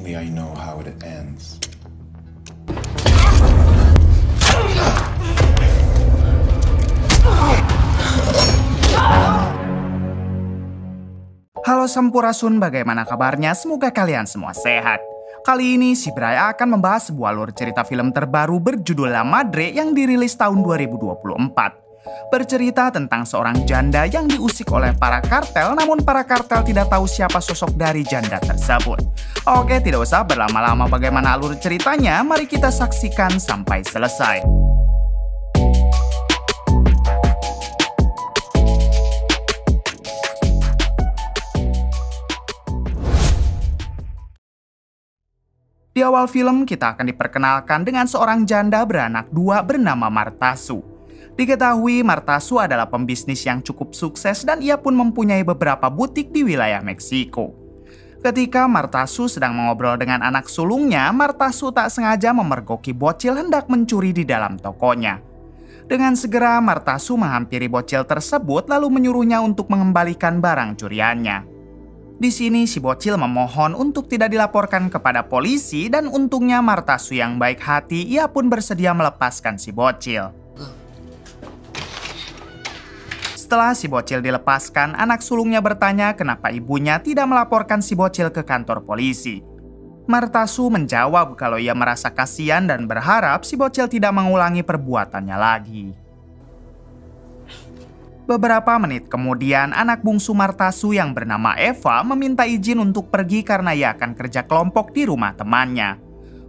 only I know how it ends. Halo Sampurasun, bagaimana kabarnya? Semoga kalian semua sehat. Kali ini si Bray akan membahas sebuah alur cerita film terbaru berjudul La Madre yang dirilis tahun 2024. Bercerita tentang seorang janda yang diusik oleh para kartel, namun para kartel tidak tahu siapa sosok dari janda tersebut. Oke, tidak usah berlama-lama bagaimana alur ceritanya, mari kita saksikan sampai selesai. Di awal film, kita akan diperkenalkan dengan seorang janda beranak dua bernama Marta Sue. Diketahui Marta Sue adalah pembisnis yang cukup sukses dan ia pun mempunyai beberapa butik di wilayah Meksiko. Ketika Marta Sue sedang mengobrol dengan anak sulungnya, Marta Sue tak sengaja memergoki bocil hendak mencuri di dalam tokonya. Dengan segera, Marta Sue menghampiri bocil tersebut lalu menyuruhnya untuk mengembalikan barang curiannya. Di sini si bocil memohon untuk tidak dilaporkan kepada polisi dan untungnya Marta Sue yang baik hati, ia pun bersedia melepaskan si bocil. Setelah si bocil dilepaskan, anak sulungnya bertanya kenapa ibunya tidak melaporkan si bocil ke kantor polisi. Marta Sue menjawab kalau ia merasa kasihan dan berharap si bocil tidak mengulangi perbuatannya lagi. Beberapa menit kemudian, anak bungsu Marta Sue yang bernama Eva meminta izin untuk pergi karena ia akan kerja kelompok di rumah temannya.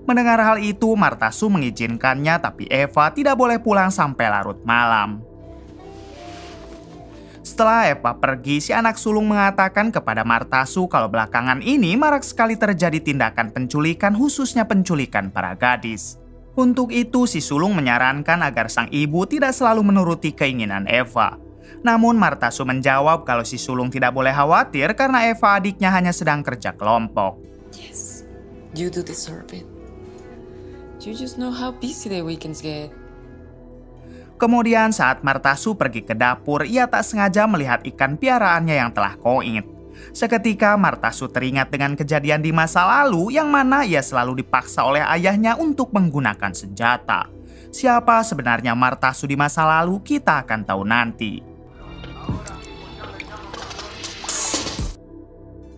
Mendengar hal itu, Marta Sue mengizinkannya, tapi Eva tidak boleh pulang sampai larut malam. Setelah Eva pergi, si anak sulung mengatakan kepada Marta Sue kalau belakangan ini marak sekali terjadi tindakan penculikan, khususnya penculikan para gadis. Untuk itu, si sulung menyarankan agar sang ibu tidak selalu menuruti keinginan Eva. Namun Marta Sue menjawab kalau si sulung tidak boleh khawatir karena Eva adiknya hanya sedang kerja kelompok. Yes, you do deserve it. You just know how busy the weekends get. Kemudian saat Marta Sue pergi ke dapur, ia tak sengaja melihat ikan piaraannya yang telah koit. Seketika Marta Sue teringat dengan kejadian di masa lalu yang mana ia selalu dipaksa oleh ayahnya untuk menggunakan senjata. Siapa sebenarnya Marta Sue di masa lalu, kita akan tahu nanti.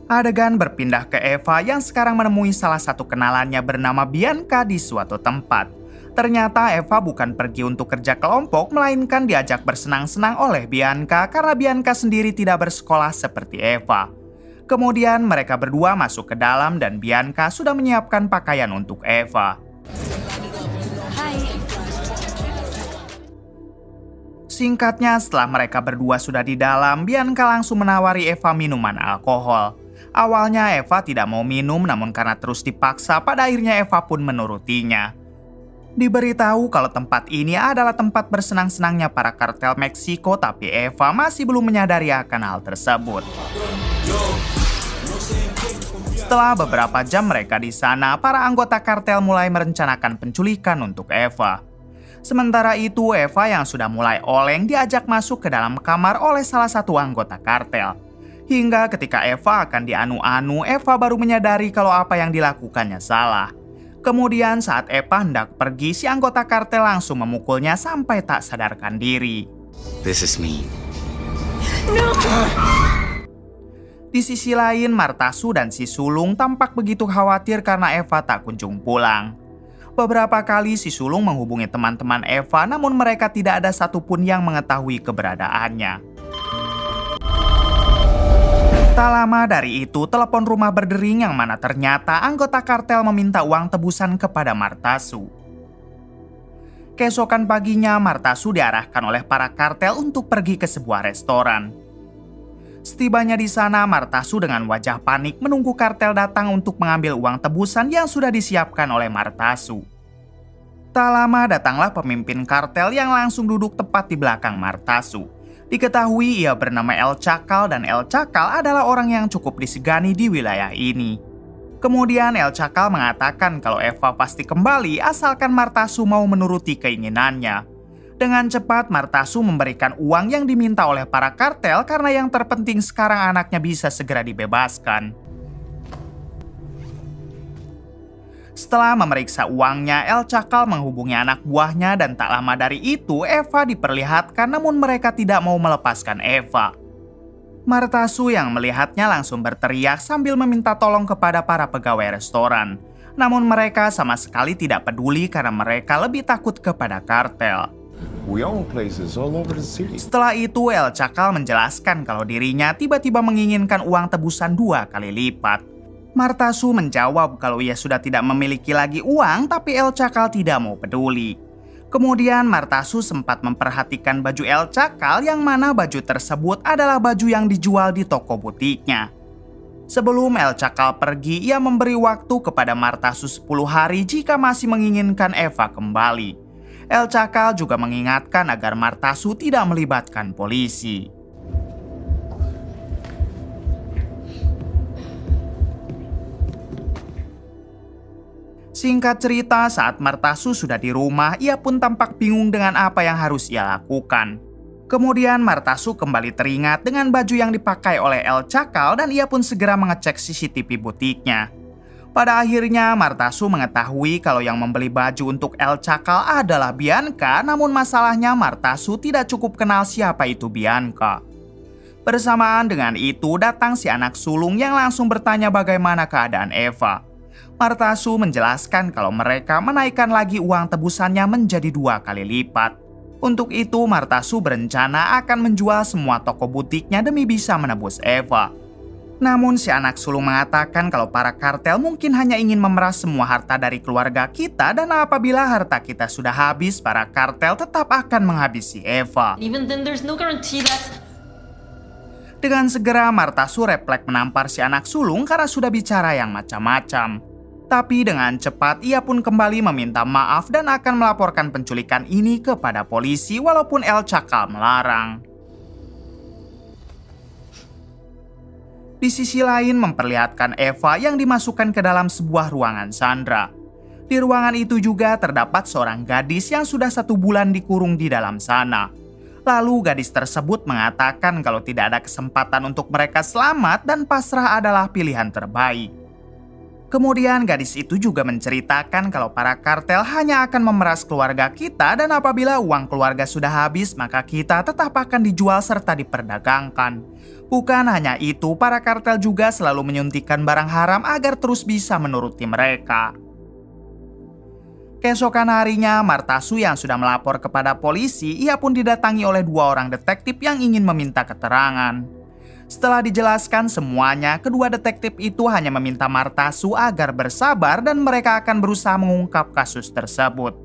Adegan berpindah ke Eva yang sekarang menemui salah satu kenalannya bernama Bianca di suatu tempat. Ternyata Eva bukan pergi untuk kerja kelompok, melainkan diajak bersenang-senang oleh Bianca karena Bianca sendiri tidak bersekolah seperti Eva. Kemudian mereka berdua masuk ke dalam dan Bianca sudah menyiapkan pakaian untuk Eva. Singkatnya, setelah mereka berdua sudah di dalam, Bianca langsung menawari Eva minuman alkohol. Awalnya Eva tidak mau minum, namun karena terus dipaksa, pada akhirnya Eva pun menurutinya. Diberitahu kalau tempat ini adalah tempat bersenang-senangnya para kartel Meksiko, tapi Eva masih belum menyadari akan hal tersebut. Setelah beberapa jam mereka di sana, para anggota kartel mulai merencanakan penculikan untuk Eva. Sementara itu, Eva yang sudah mulai oleng diajak masuk ke dalam kamar oleh salah satu anggota kartel. Hingga ketika Eva akan dianu-anu, Eva baru menyadari kalau apa yang dilakukannya salah. Kemudian saat Eva hendak pergi, si anggota kartel langsung memukulnya sampai tak sadarkan diri. This is me. No! Di sisi lain, Marta Sue dan si sulung tampak begitu khawatir karena Eva tak kunjung pulang. Beberapa kali si sulung menghubungi teman-teman Eva, namun mereka tidak ada satupun yang mengetahui keberadaannya. Tak lama dari itu, telepon rumah berdering yang mana ternyata anggota kartel meminta uang tebusan kepada Marta Sue. Keesokan paginya, Marta Sue diarahkan oleh para kartel untuk pergi ke sebuah restoran. Setibanya di sana, Marta Sue dengan wajah panik menunggu kartel datang untuk mengambil uang tebusan yang sudah disiapkan oleh Marta Sue. Tak lama datanglah pemimpin kartel yang langsung duduk tepat di belakang Marta Sue. Diketahui ia bernama El Chacal dan El Chacal adalah orang yang cukup disegani di wilayah ini. Kemudian El Chacal mengatakan kalau Eva pasti kembali asalkan Marta Sue mau menuruti keinginannya. Dengan cepat Marta Sue memberikan uang yang diminta oleh para kartel karena yang terpenting sekarang anaknya bisa segera dibebaskan. Setelah memeriksa uangnya, El Cakal menghubungi anak buahnya dan tak lama dari itu Eva diperlihatkan namun mereka tidak mau melepaskan Eva. Martha Sue yang melihatnya langsung berteriak sambil meminta tolong kepada para pegawai restoran. Namun mereka sama sekali tidak peduli karena mereka lebih takut kepada kartel. We own places all over the city. Setelah itu El Cakal menjelaskan kalau dirinya tiba-tiba menginginkan uang tebusan 2 kali lipat. Martha Sue menjawab kalau ia sudah tidak memiliki lagi uang, tapi El Cakal tidak mau peduli. Kemudian Martha Sue sempat memperhatikan baju El Cakal yang mana baju tersebut adalah baju yang dijual di toko butiknya. Sebelum El Cakal pergi, ia memberi waktu kepada Martha Sue 10 hari jika masih menginginkan Eva kembali. El Cakal juga mengingatkan agar Martha Sue tidak melibatkan polisi. Singkat cerita, saat Martha Sue sudah di rumah, ia pun tampak bingung dengan apa yang harus ia lakukan. Kemudian Martha Sue kembali teringat dengan baju yang dipakai oleh El Cakal dan ia pun segera mengecek CCTV butiknya. Pada akhirnya Martha Sue mengetahui kalau yang membeli baju untuk El Cakal adalah Bianca, namun masalahnya Martha Sue tidak cukup kenal siapa itu Bianca. Bersamaan dengan itu datang si anak sulung yang langsung bertanya bagaimana keadaan Eva. Martha Sue menjelaskan kalau mereka menaikkan lagi uang tebusannya menjadi 2 kali lipat. Untuk itu Martha Sue berencana akan menjual semua toko butiknya demi bisa menebus Eva. Namun si anak sulung mengatakan kalau para kartel mungkin hanya ingin memeras semua harta dari keluarga kita dan apabila harta kita sudah habis, para kartel tetap akan menghabisi Eva. Even then, there's no guarantee that... Dengan segera Martha Sue refleks menampar si anak sulung karena sudah bicara yang macam-macam. Tapi dengan cepat ia pun kembali meminta maaf dan akan melaporkan penculikan ini kepada polisi walaupun El Cakal melarang. Di sisi lain memperlihatkan Eva yang dimasukkan ke dalam sebuah ruangan Sandra. Di ruangan itu juga terdapat seorang gadis yang sudah 1 bulan dikurung di dalam sana. Lalu gadis tersebut mengatakan kalau tidak ada kesempatan untuk mereka selamat dan pasrah adalah pilihan terbaik. Kemudian gadis itu juga menceritakan kalau para kartel hanya akan memeras keluarga kita dan apabila uang keluarga sudah habis maka kita tetap akan dijual serta diperdagangkan. Bukan hanya itu, para kartel juga selalu menyuntikkan barang haram agar terus bisa menuruti mereka. Keesokan harinya, Martha Sue yang sudah melapor kepada polisi, ia pun didatangi oleh 2 orang detektif yang ingin meminta keterangan. Setelah dijelaskan semuanya, kedua detektif itu hanya meminta Martha Sue agar bersabar dan mereka akan berusaha mengungkap kasus tersebut.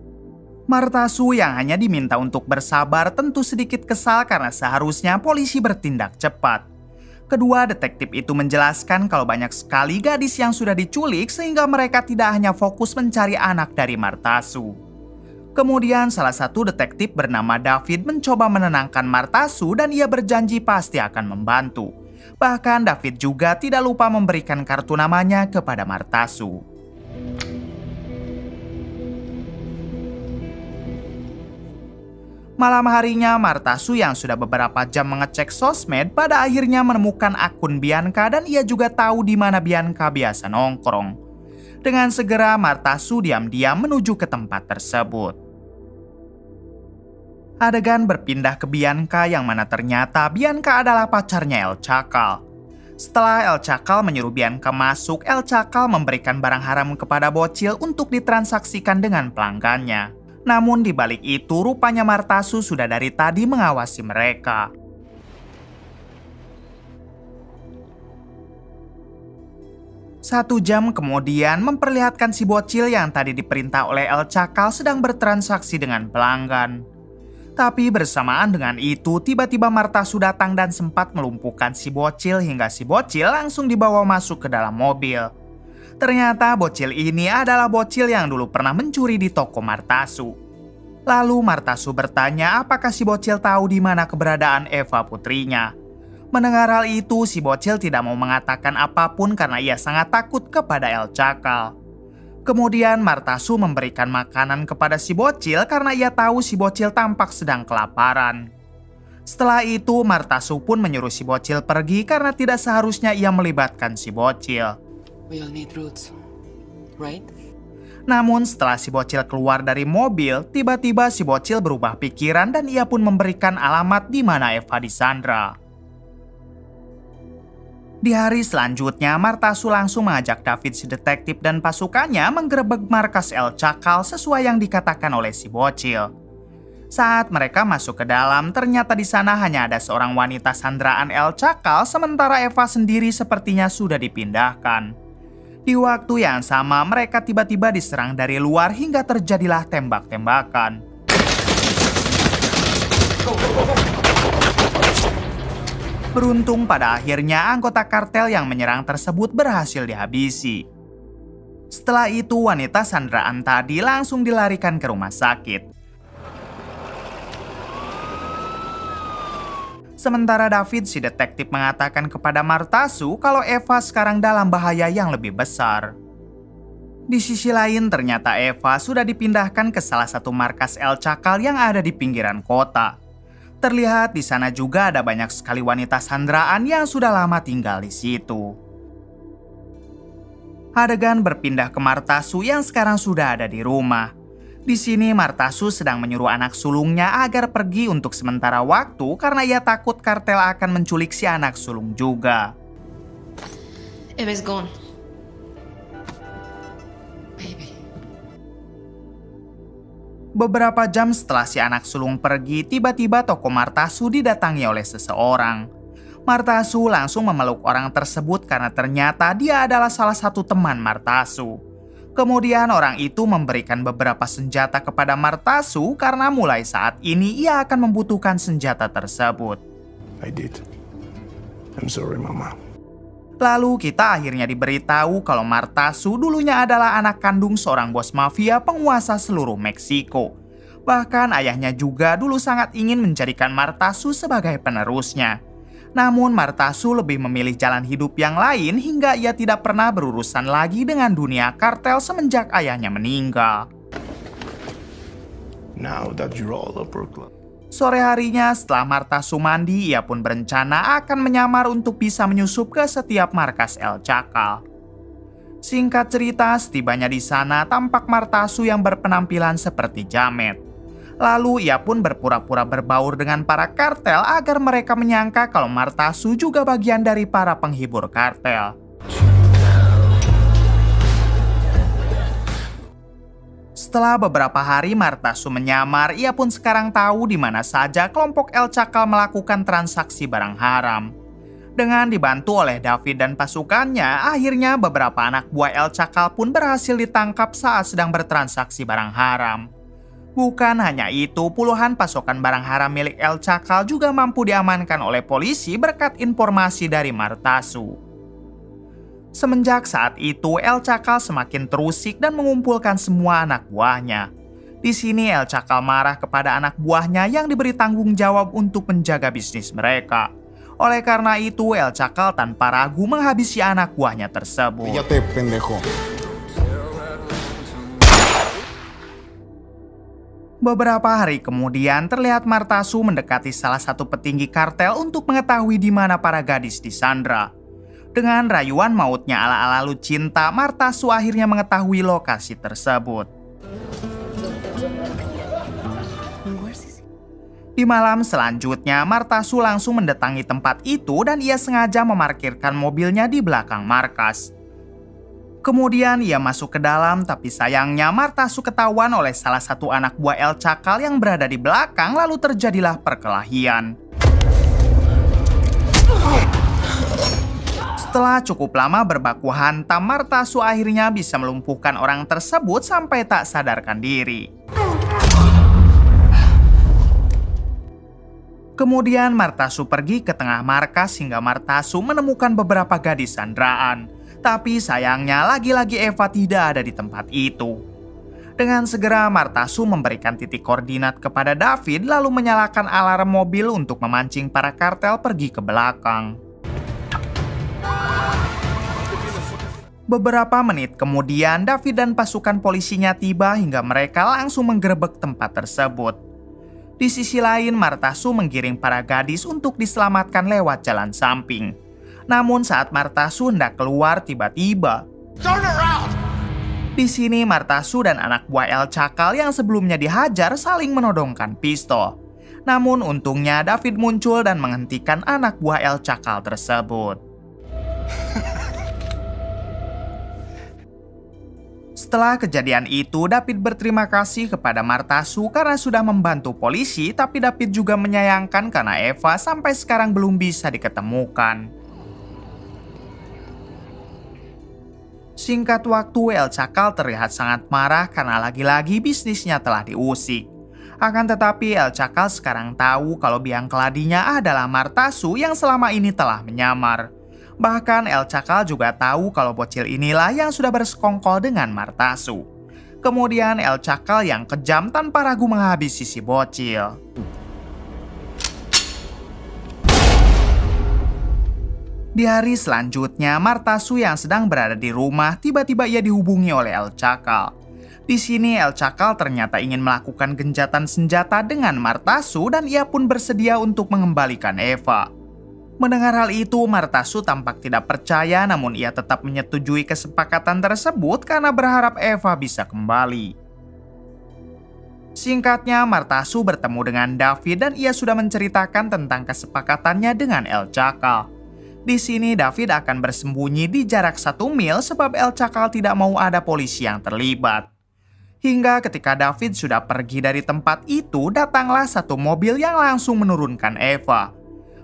Martha Sue yang hanya diminta untuk bersabar tentu sedikit kesal karena seharusnya polisi bertindak cepat. Kedua detektif itu menjelaskan kalau banyak sekali gadis yang sudah diculik sehingga mereka tidak hanya fokus mencari anak dari Martha Sue. Kemudian salah satu detektif bernama David mencoba menenangkan Martha Sue dan ia berjanji pasti akan membantu. Bahkan David juga tidak lupa memberikan kartu namanya kepada Martha Sue. Malam harinya Martha Sue yang sudah beberapa jam mengecek sosmed pada akhirnya menemukan akun Bianca dan ia juga tahu di mana Bianca biasa nongkrong. Dengan segera Martha Sue diam-diam menuju ke tempat tersebut. Adegan berpindah ke Bianca yang mana ternyata Bianca adalah pacarnya El Cakal. Setelah El Cakal menyuruh Bianca masuk, El Cakal memberikan barang haram kepada bocil untuk ditransaksikan dengan pelanggannya. Namun di balik itu rupanya Martha Sue sudah dari tadi mengawasi mereka. Satu jam kemudian memperlihatkan si bocil yang tadi diperintah oleh El Cakal sedang bertransaksi dengan pelanggan. Tapi bersamaan dengan itu tiba-tiba Martha Sue datang dan sempat melumpuhkan si bocil hingga si bocil langsung dibawa masuk ke dalam mobil. Ternyata bocil ini adalah bocil yang dulu pernah mencuri di toko Martha Sue. Lalu Martha Sue bertanya apakah si bocil tahu di mana keberadaan Eva putrinya. Mendengar hal itu, si bocil tidak mau mengatakan apapun karena ia sangat takut kepada El Cakal. Kemudian Martha Sue memberikan makanan kepada si bocil karena ia tahu si bocil tampak sedang kelaparan. Setelah itu, Martha Sue pun menyuruh si bocil pergi karena tidak seharusnya ia melibatkan si bocil. We all need roots, right? Namun setelah si bocil keluar dari mobil, tiba-tiba si bocil berubah pikiran dan ia pun memberikan alamat di mana Eva disandra. Di hari selanjutnya, Marta Su langsung mengajak David si detektif dan pasukannya menggerebek markas El Chacal sesuai yang dikatakan oleh si bocil. Saat mereka masuk ke dalam, ternyata di sana hanya ada seorang wanita sandraan El Chacal, sementara Eva sendiri sepertinya sudah dipindahkan. Di waktu yang sama, mereka tiba-tiba diserang dari luar hingga terjadilah tembak-tembakan. Beruntung pada akhirnya anggota kartel yang menyerang tersebut berhasil dihabisi. Setelah itu wanita sandraan tadi langsung dilarikan ke rumah sakit. Sementara David si detektif mengatakan kepada Marta Su kalau Eva sekarang dalam bahaya yang lebih besar. Di sisi lain ternyata Eva sudah dipindahkan ke salah satu markas El Chacal yang ada di pinggiran kota. Terlihat di sana juga ada banyak sekali wanita sandraan yang sudah lama tinggal di situ. Adegan berpindah ke Marta Su yang sekarang sudah ada di rumah. Di sini Marta Su sedang menyuruh anak sulungnya agar pergi untuk sementara waktu karena ia takut kartel akan menculik si anak sulung juga. Eva is gone. Beberapa jam setelah si anak sulung pergi, tiba-tiba toko Marta Su didatangi oleh seseorang. Marta Su langsung memeluk orang tersebut karena ternyata dia adalah salah satu teman Marta Su. Kemudian orang itu memberikan beberapa senjata kepada Marta Su karena mulai saat ini ia akan membutuhkan senjata tersebut. I did. I'm sorry, Mama. Lalu kita akhirnya diberitahu kalau Marta Su dulunya adalah anak kandung seorang bos mafia penguasa seluruh Meksiko. Bahkan ayahnya juga dulu sangat ingin menjadikan Marta Su sebagai penerusnya. Namun Marta Su lebih memilih jalan hidup yang lain hingga ia tidak pernah berurusan lagi dengan dunia kartel semenjak ayahnya meninggal. Now that you're all upper class. Sore harinya setelah Marta Su mandi, ia pun berencana akan menyamar untuk bisa menyusup ke setiap markas El Chacal. Singkat cerita, setibanya di sana tampak Marta Su yang berpenampilan seperti jamet. Lalu ia pun berpura-pura berbaur dengan para kartel agar mereka menyangka kalau Marta Su juga bagian dari para penghibur kartel. Setelah beberapa hari Marta Su menyamar, ia pun sekarang tahu di mana saja kelompok El Chacal melakukan transaksi barang haram. Dengan dibantu oleh David dan pasukannya, akhirnya beberapa anak buah El Chacal pun berhasil ditangkap saat sedang bertransaksi barang haram. Bukan hanya itu, puluhan pasokan barang haram milik El Chacal juga mampu diamankan oleh polisi berkat informasi dari Marta Su. Semenjak saat itu, El Chacal semakin terusik dan mengumpulkan semua anak buahnya. Di sini El Chacal marah kepada anak buahnya yang diberi tanggung jawab untuk menjaga bisnis mereka. Oleh karena itu, El Chacal tanpa ragu menghabisi anak buahnya tersebut. Cállate, pendejo. Beberapa hari kemudian, terlihat Marta Su mendekati salah satu petinggi kartel untuk mengetahui di mana para gadis disandra. Dengan rayuan mautnya ala-ala Lucinta, Marta Su akhirnya mengetahui lokasi tersebut. Di malam selanjutnya, Marta Su langsung mendatangi tempat itu dan ia sengaja memarkirkan mobilnya di belakang markas. Kemudian ia masuk ke dalam, tapi sayangnya Marta Su ketahuan oleh salah satu anak buah El Chacal yang berada di belakang, lalu terjadilah perkelahian. Setelah cukup lama berbaku hantam, Marta Su akhirnya bisa melumpuhkan orang tersebut sampai tak sadarkan diri. Kemudian Marta Su pergi ke tengah markas hingga Marta Su menemukan beberapa gadis sandraan. Tapi sayangnya lagi-lagi Eva tidak ada di tempat itu. Dengan segera Marta Su memberikan titik koordinat kepada David lalu menyalakan alarm mobil untuk memancing para kartel pergi ke belakang. Beberapa menit kemudian, David dan pasukan polisinya tiba hingga mereka langsung menggerebek tempat tersebut. Di sisi lain, Marta Su menggiring para gadis untuk diselamatkan lewat jalan samping. Namun saat Marta Su hendak keluar, tiba-tiba Di sini Martasu dan anak buah El Cakal yang sebelumnya dihajar saling menodongkan pistol. Namun untungnya David muncul dan menghentikan anak buah El Cakal tersebut. Setelah kejadian itu, David berterima kasih kepada Martasu karena sudah membantu polisi, tapi David juga menyayangkan karena Eva sampai sekarang belum bisa diketemukan. Singkat waktu, El Cakal terlihat sangat marah karena lagi-lagi bisnisnya telah diusik. Akan tetapi El Cakal sekarang tahu kalau biang keladinya adalah Martasu yang selama ini telah menyamar. Bahkan El Cakal juga tahu kalau bocil inilah yang sudah bersekongkol dengan Martasu. Kemudian El Cakal yang kejam tanpa ragu menghabisi si bocil. Di hari selanjutnya, Martasu yang sedang berada di rumah tiba-tiba ia dihubungi oleh El Cakal. Di sini El Cakal ternyata ingin melakukan gencatan senjata dengan Martasu dan ia pun bersedia untuk mengembalikan Eva. Mendengar hal itu, Martasu tampak tidak percaya, namun ia tetap menyetujui kesepakatan tersebut karena berharap Eva bisa kembali. Singkatnya, Martasu bertemu dengan David dan ia sudah menceritakan tentang kesepakatannya dengan El Cakal. Di sini David akan bersembunyi di jarak 1 mil sebab El Cakal tidak mau ada polisi yang terlibat. Hingga ketika David sudah pergi dari tempat itu, datanglah satu mobil yang langsung menurunkan Eva.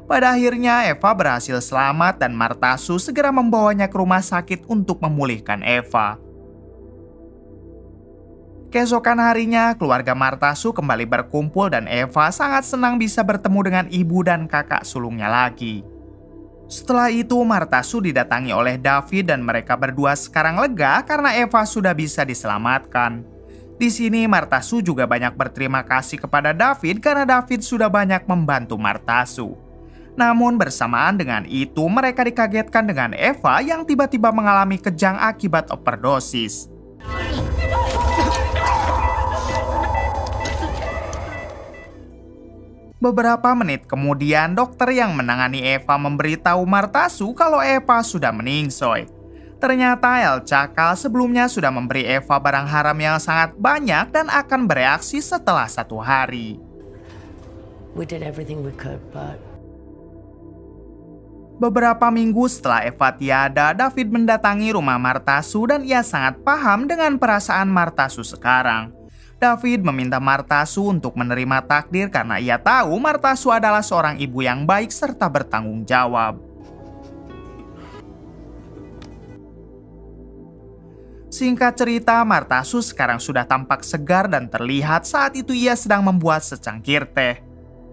Pada akhirnya Eva berhasil selamat dan Martasu segera membawanya ke rumah sakit untuk memulihkan Eva. Keesokan harinya, keluarga Martasu kembali berkumpul dan Eva sangat senang bisa bertemu dengan ibu dan kakak sulungnya lagi. Setelah itu, Martasu didatangi oleh David dan mereka berdua sekarang lega karena Eva sudah bisa diselamatkan. Di sini, Martasu juga banyak berterima kasih kepada David karena David sudah banyak membantu Martasu. Namun bersamaan dengan itu, mereka dikagetkan dengan Eva yang tiba-tiba mengalami kejang akibat overdosis. Beberapa menit kemudian, dokter yang menangani Eva memberitahu Martasu kalau Eva sudah meningsoy. Ternyata El Cakal sebelumnya sudah memberi Eva barang haram yang sangat banyak dan akan bereaksi setelah 1 hari. We did everything we could, but Beberapa minggu setelah Eva tiada, David mendatangi rumah Martasu dan ia sangat paham dengan perasaan Martasu sekarang. David meminta Martasu untuk menerima takdir karena ia tahu Martasu adalah seorang ibu yang baik serta bertanggung jawab. Singkat cerita, Martasu sekarang sudah tampak segar dan terlihat saat itu ia sedang membuat secangkir teh.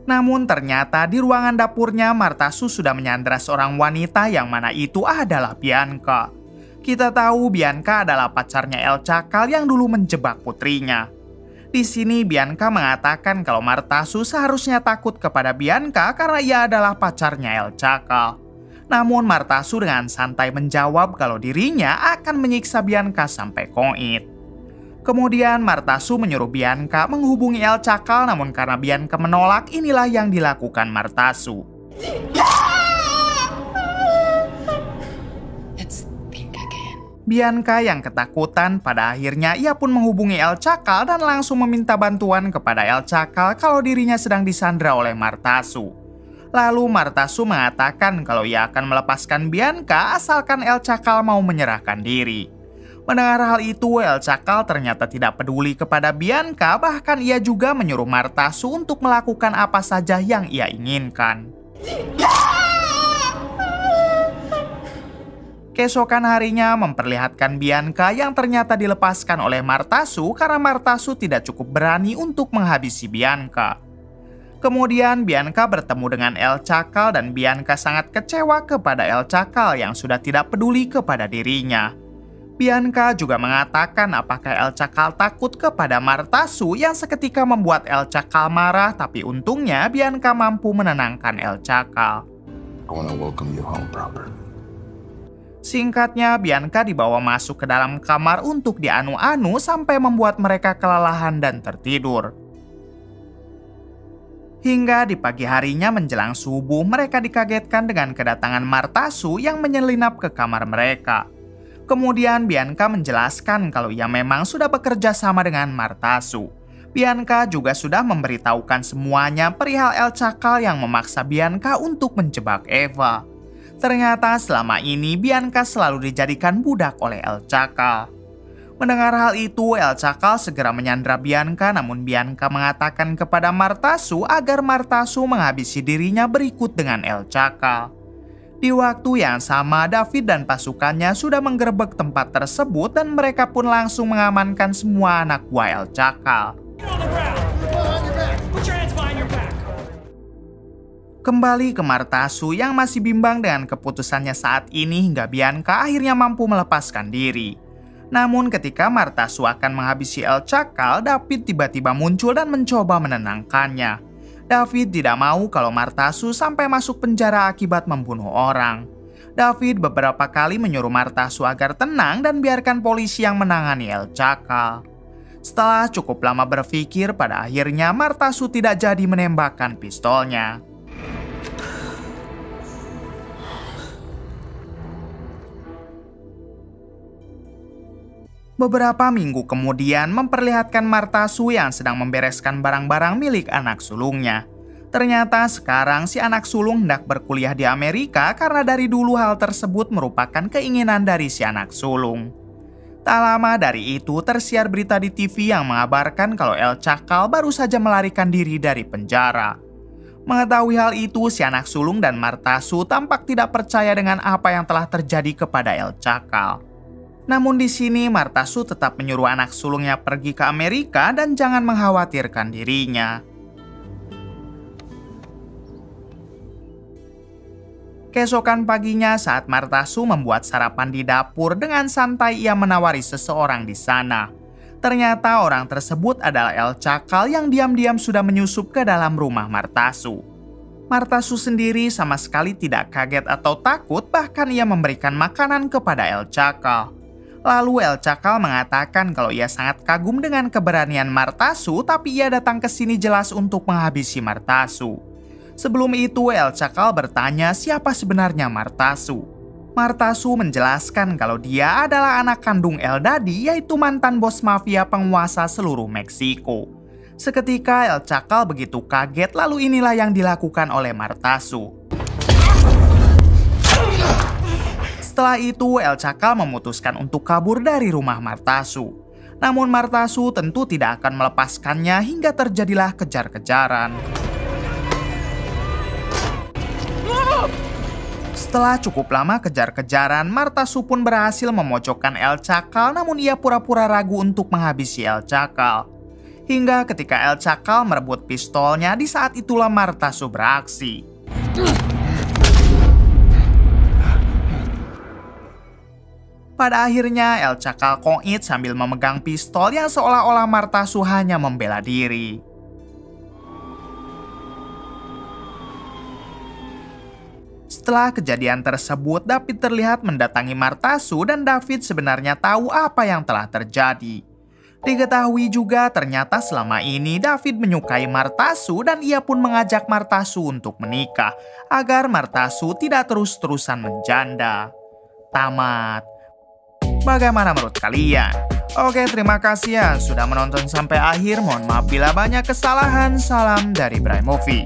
Namun ternyata di ruangan dapurnya Martasu sudah menyandra seorang wanita yang mana itu adalah Bianca. Kita tahu Bianca adalah pacarnya El Cakal yang dulu menjebak putrinya. Di sini Bianca mengatakan kalau Martasu seharusnya takut kepada Bianca karena ia adalah pacarnya El Cakal. Namun Martasu dengan santai menjawab kalau dirinya akan menyiksa Bianca sampai koit. Kemudian Martasu menyuruh Bianca menghubungi El Cakal, namun karena Bianca menolak, inilah yang dilakukan Martasu. Bianca yang ketakutan, pada akhirnya ia pun menghubungi El Cakal dan langsung meminta bantuan kepada El Cakal kalau dirinya sedang disandra oleh Martasu. Lalu Martasu mengatakan kalau ia akan melepaskan Bianca asalkan El Cakal mau menyerahkan diri. Mendengar hal itu, El Cakal ternyata tidak peduli kepada Bianca, bahkan ia juga menyuruh Martasu untuk melakukan apa saja yang ia inginkan. Keesokan harinya memperlihatkan Bianca yang ternyata dilepaskan oleh Martasu karena Martasu tidak cukup berani untuk menghabisi Bianca. Kemudian Bianca bertemu dengan El Cakal dan Bianca sangat kecewa kepada El Cakal yang sudah tidak peduli kepada dirinya. Bianca juga mengatakan apakah El Cakal takut kepada Martasu yang seketika membuat El Cakal marah, tapi untungnya Bianca mampu menenangkan El Cakal. I want to welcome you home, Robert. Singkatnya, Bianca dibawa masuk ke dalam kamar untuk dianu-anu sampai membuat mereka kelelahan dan tertidur. Hingga di pagi harinya menjelang subuh, mereka dikagetkan dengan kedatangan Martasu yang menyelinap ke kamar mereka. Kemudian Bianca menjelaskan kalau ia memang sudah bekerja sama dengan Martasu. Bianca juga sudah memberitahukan semuanya perihal El Chacal yang memaksa Bianca untuk menjebak Eva. Ternyata selama ini Bianca selalu dijadikan budak oleh El Chacal. Mendengar hal itu, El Chacal segera menyandra Bianca, namun Bianca mengatakan kepada Martasu agar Martasu menghabisi dirinya berikut dengan El Chacal. Di waktu yang sama, David dan pasukannya sudah menggerebek tempat tersebut dan mereka pun langsung mengamankan semua anak buah El Chacal. Kembali ke Martasu yang masih bimbang dengan keputusannya saat ini hingga Bianca akhirnya mampu melepaskan diri. Namun ketika Martasu akan menghabisi El Chacal, David tiba-tiba muncul dan mencoba menenangkannya. David tidak mau kalau Martasu sampai masuk penjara akibat membunuh orang. David beberapa kali menyuruh Martasu agar tenang dan biarkan polisi yang menangani El Chacal. Setelah cukup lama berpikir, pada akhirnya Martasu tidak jadi menembakkan pistolnya. Beberapa minggu kemudian memperlihatkan Martasu yang sedang membereskan barang-barang milik anak sulungnya. Ternyata sekarang si anak sulung hendak berkuliah di Amerika karena dari dulu hal tersebut merupakan keinginan dari si anak sulung. Tak lama dari itu tersiar berita di TV yang mengabarkan kalau El Chacal baru saja melarikan diri dari penjara. Mengetahui hal itu, si anak sulung dan Martasu tampak tidak percaya dengan apa yang telah terjadi kepada El Chacal. Namun di sini Martasu tetap menyuruh anak sulungnya pergi ke Amerika dan jangan mengkhawatirkan dirinya. Keesokan paginya saat Martasu membuat sarapan di dapur, dengan santai ia menawari seseorang di sana. Ternyata orang tersebut adalah El Chacal yang diam-diam sudah menyusup ke dalam rumah Martasu. Martasu sendiri sama sekali tidak kaget atau takut, bahkan ia memberikan makanan kepada El Chacal. Lalu El Chacal mengatakan kalau ia sangat kagum dengan keberanian Martasu, tapi ia datang ke sini jelas untuk menghabisi Martasu. Sebelum itu El Chacal bertanya siapa sebenarnya Martasu. Martasu menjelaskan kalau dia adalah anak kandung El Daddy, yaitu mantan bos mafia penguasa seluruh Meksiko. Seketika El Chacal begitu kaget, lalu inilah yang dilakukan oleh Martasu. Setelah itu, El Chacal memutuskan untuk kabur dari rumah Martasu. Namun Martasu tentu tidak akan melepaskannya hingga terjadilah kejar-kejaran. Setelah cukup lama kejar-kejaran, Martasu pun berhasil memojokkan El Chacal, namun ia pura-pura ragu untuk menghabisi El Chacal. Hingga ketika El Chacal merebut pistolnya, di saat itulah Martasu beraksi. Pada akhirnya El Chacal koit sambil memegang pistol yang seolah-olah Martasu hanya membela diri. Setelah kejadian tersebut, David terlihat mendatangi Martasu dan David sebenarnya tahu apa yang telah terjadi. Diketahui juga ternyata selama ini David menyukai Martasu dan ia pun mengajak Martasu untuk menikah agar Martasu tidak terus-terusan menjanda. Tamat. Bagaimana menurut kalian? Oke, terima kasih ya sudah menonton sampai akhir. Mohon maaf bila banyak kesalahan. Salam dari Bray Movie.